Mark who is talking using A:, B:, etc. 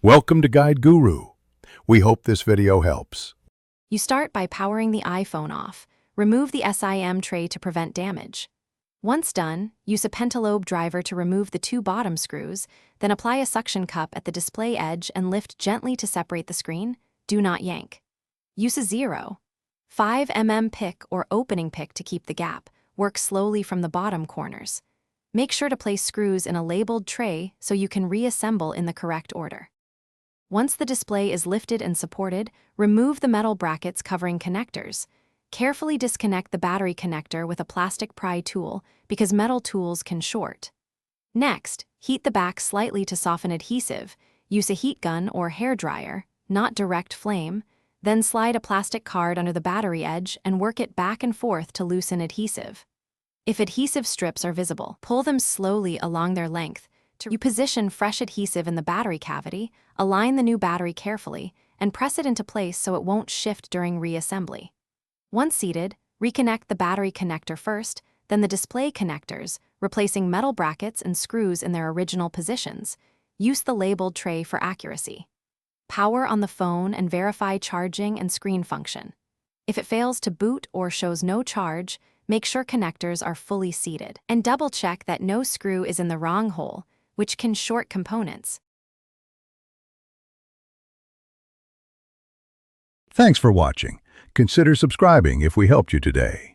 A: Welcome to Guide Guru. We hope this video helps.
B: You start by powering the iPhone off. Remove the SIM tray to prevent damage. Once done, use a pentalobe driver to remove the two bottom screws, then apply a suction cup at the display edge and lift gently to separate the screen. Do not yank. Use a 0.5 mm pick or opening pick to keep the gap. Work slowly from the bottom corners. Make sure to place screws in a labeled tray so you can reassemble in the correct order. Once the display is lifted and supported, remove the metal brackets covering connectors. Carefully disconnect the battery connector with a plastic pry tool because metal tools can short. Next, heat the back slightly to soften adhesive. Use a heat gun or hair dryer, not direct flame. Then slide a plastic card under the battery edge and work it back and forth to loosen adhesive. If adhesive strips are visible, pull them slowly along their length. You position fresh adhesive in the battery cavity, align the new battery carefully, and press it into place so it won't shift during reassembly. Once seated, reconnect the battery connector first, then the display connectors, replacing metal brackets and screws in their original positions. Use the labeled tray for accuracy. Power on the phone and verify charging and screen function. If it fails to boot or shows no charge, make sure connectors are fully seated. And double-check that no screw is in the wrong hole, which can short components.
A: Thanks for watching. Consider subscribing if we helped you today.